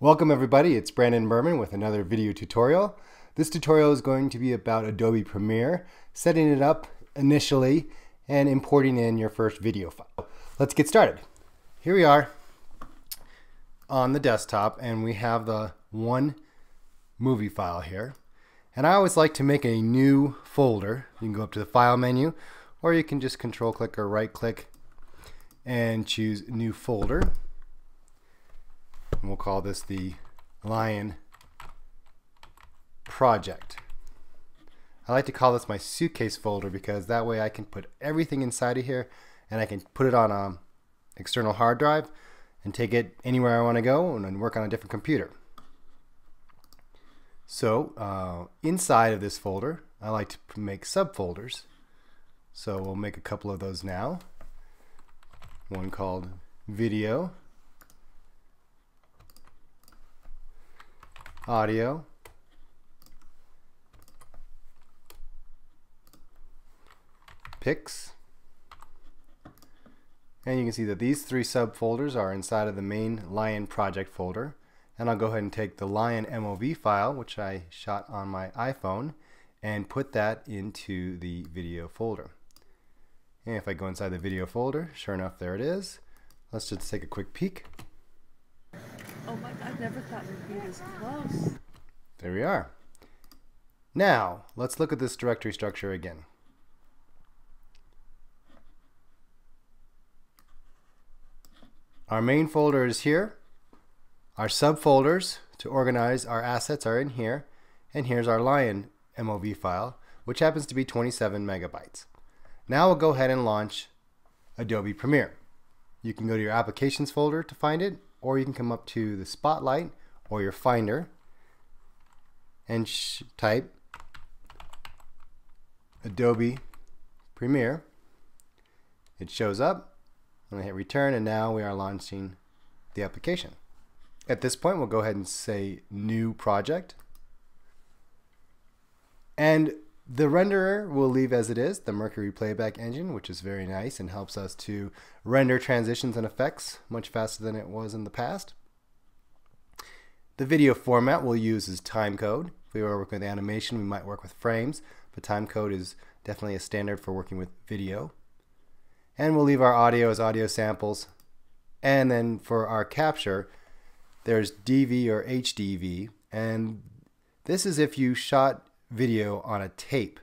Welcome everybody, it's Brandon Berman with another video tutorial. This tutorial is going to be about Adobe Premiere, setting it up initially and importing in your first video file. Let's get started. Here we are on the desktop and we have the one movie file here. And I always like to make a new folder. You can go up to the File menu or you can just control click or right click and choose New Folder. And we'll call this the Lion Project. I like to call this my suitcase folder because that way I can put everything inside of here and I can put it on an external hard drive and take it anywhere I want to go and then work on a different computer. So inside of this folder I like to make subfolders. So we'll make a couple of those now. One called Video, Audio, Pics, and you can see that these three subfolders are inside of the main Lion project folder. And I'll go ahead and take the Lion MOV file, which I shot on my iPhone, and put that into the video folder. And if I go inside the video folder, sure enough, there it is. Let's just take a quick peek. Oh my God, I never thought we'd be this close. There we are. Now, let's look at this directory structure again. Our main folder is here. Our subfolders to organize our assets are in here. And here's our Lion MOV file, which happens to be 27 megabytes. Now we'll go ahead and launch Adobe Premiere. You can go to your Applications folder to find it, or you can come up to the Spotlight or your Finder and type Adobe Premiere. It shows up. I'm going to hit return and now we are launching the application. At this point we'll go ahead and say New Project. And the renderer will leave as it is, the Mercury playback engine, which is very nice and helps us to render transitions and effects much faster than it was in the past. The video format we'll use is timecode. If we were working with animation, we might work with frames, but timecode is definitely a standard for working with video. And we'll leave our audio as audio samples. And then for our capture, there's DV or HDV, and this is if you shot video on a tape,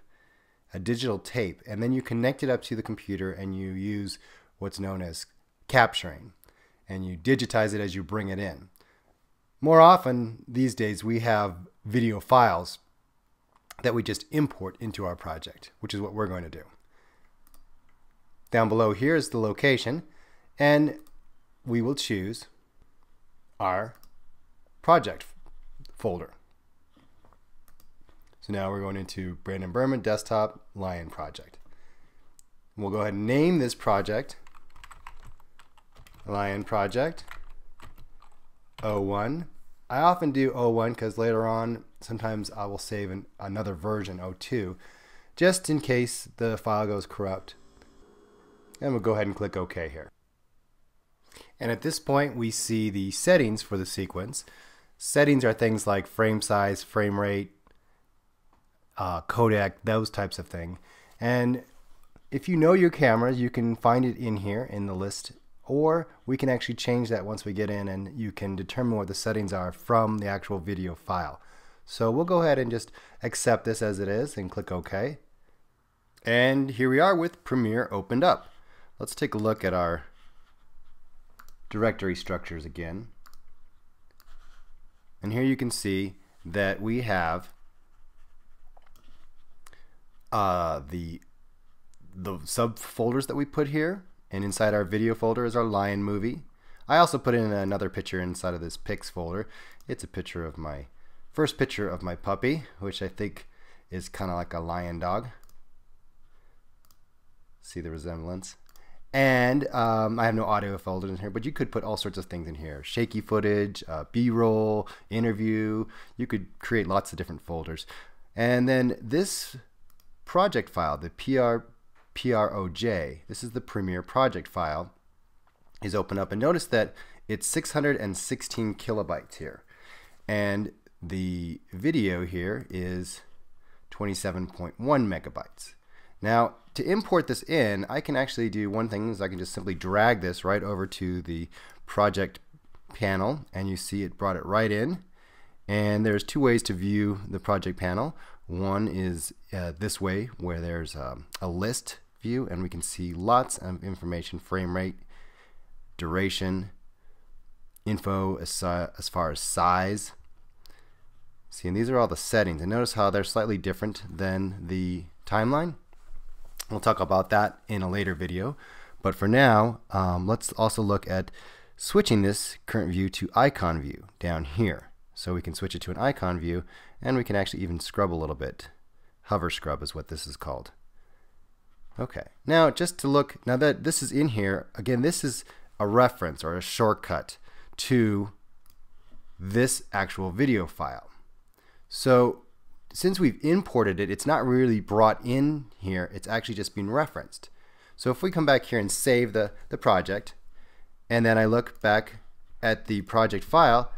a digital tape, and then you connect it up to the computer and you use what's known as capturing, and you digitize it as you bring it in. More often these days we have video files that we just import into our project, which is what we're going to do. Down below here is the location, and we will choose our project folder. So now we're going into Brandon Berman Desktop Lion Project. We'll go ahead and name this project Lion Project 01. I often do 01 because later on sometimes I will save another version 02 just in case the file goes corrupt. And we'll go ahead and click OK here. And at this point we see the settings for the sequence. Settings are things like frame size, frame rate, codec, those types of things. And if you know your cameras, you can find it in here in the list, or we can actually change that once we get in and you can determine what the settings are from the actual video file. So we'll go ahead and just accept this as it is and click OK. And here we are with Premiere opened up. Let's take a look at our directory structures again. And here you can see that we have the subfolders that we put here, and inside our video folder is our Lion movie. I also put in another picture inside of this pics folder. It's a picture of my first picture of my puppy, which I think is kind of like a lion dog. See the resemblance? And I have no audio folders in here, but you could put all sorts of things in here. Shaky footage, B-roll, interview. You could create lots of different folders. And then this project file, the PROJ, this is the Premiere project file, is open up. And notice that it's 616 kilobytes here. and the video here is 27.1 megabytes. Now, to import this in, I can actually do one thing is I can just simply drag this right over to the project panel, and you see it brought it right in. And there's two ways to view the project panel. One is this way, where there's a list view, and we can see lots of information: frame rate, duration, info as far as size. See, and these are all the settings, and notice how they're slightly different than the timeline. We'll talk about that in a later video, but for now, let's also look at switching this current view to icon view down here. So we can switch it to an icon view, and we can actually even scrub a little bit. Hover scrub is what this is called. Okay, now just to look, now that this is in here, again, this is a reference or a shortcut to this actual video file. So since we've imported it, it's not really brought in here, it's actually just been referenced. So if we come back here and save the project, and then I look back at the project file,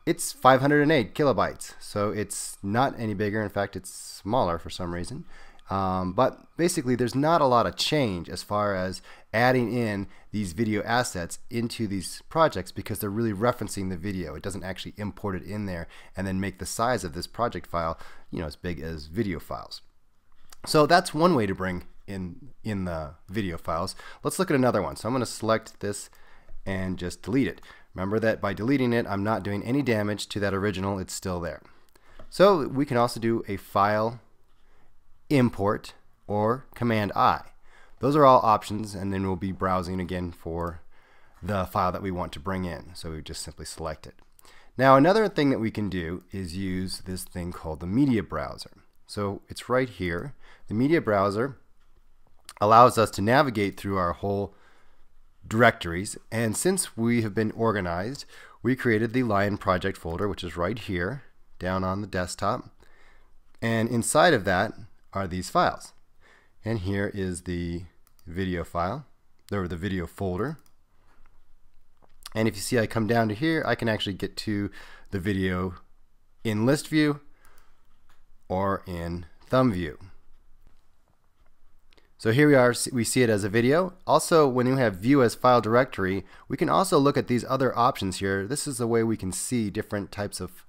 it's 508 kilobytes, so it's not any bigger. In fact, it's smaller for some reason. But basically, there's not a lot of change as far as adding in these video assets into these projects, because they're really referencing the video. It doesn't actually import it in there and then make the size of this project file, you know, as big as video files. So that's one way to bring in the video files. Let's look at another one. So I'm going to select this and just delete it. Remember that by deleting it, I'm not doing any damage to that original. It's still there. So we can also do a file import or Command I. Those are all options, and then we'll be browsing again for the file that we want to bring in. So we just simply select it. Now, another thing that we can do is use this thing called the media browser. So it's right here. The media browser allows us to navigate through our whole directories, and since we have been organized, we created the Lion project folder, which is right here down on the desktop, and inside of that are these files. And here is the video file, or the video folder. And if you see I come down to here, I can actually get to the video in list view or in thumb view. So here we are, we see it as a video. Also, when you have view as file directory, we can also look at these other options here. This is the way we can see different types of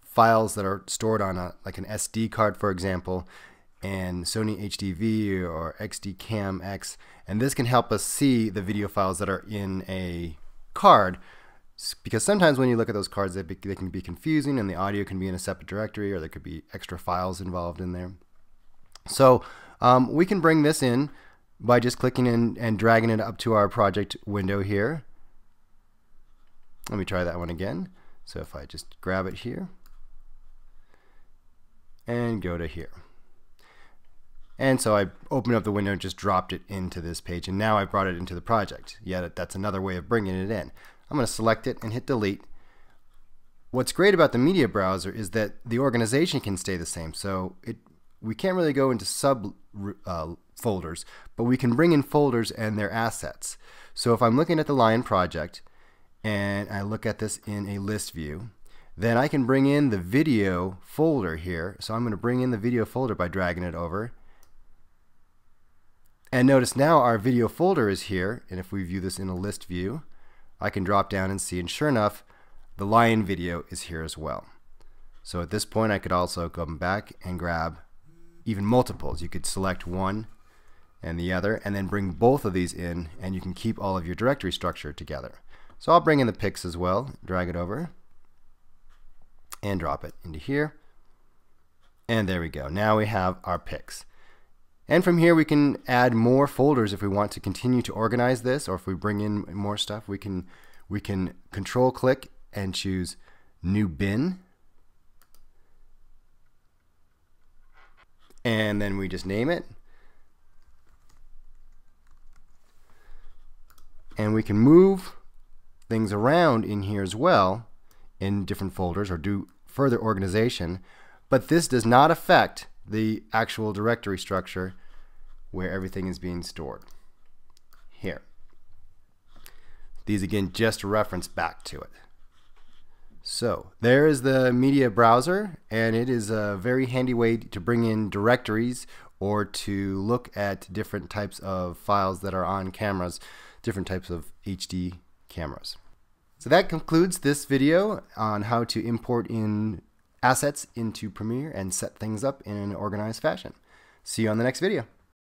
files that are stored on like an SD card, for example, and Sony HDV or XD Cam X. And this can help us see the video files that are in a card, because sometimes when you look at those cards, they can be confusing, and the audio can be in a separate directory, or there could be extra files involved in there. So we can bring this in by just clicking in and dragging it up to our project window here. Let me try that one again. So if I just grab it here and go to here. And so I opened up the window and just dropped it into this page, and now I brought it into the project. Yeah, that's another way of bringing it in. I'm going to select it and hit delete. What's great about the media browser is that the organization can stay the same. So we can't really go into sub folders, but we can bring in folders and their assets. So if I'm looking at the Lion project and I look at this in a list view, then I can bring in the video folder here. So I'm going to bring in the video folder by dragging it over. And notice now our video folder is here, and if we view this in a list view, I can drop down and see, and sure enough, the Lion video is here as well. So at this point I could also come back and grab even multiples. You could select one and the other, and then bring both of these in, and you can keep all of your directory structure together. So I'll bring in the pics as well, drag it over, and drop it into here. And there we go. Now we have our pics. And from here we can add more folders if we want to continue to organize this, or if we bring in more stuff, we can control click and choose new bin. And then we just name it. And we can move things around in here as well in different folders, or do further organization, but this does not affect the actual directory structure where everything is being stored. Here. These again just reference back to it. So there is the media browser, and it is a very handy way to bring in directories or to look at different types of files that are on cameras, different types of HD cameras. So that concludes this video on how to import in assets into Premiere and set things up in an organized fashion. See you on the next video.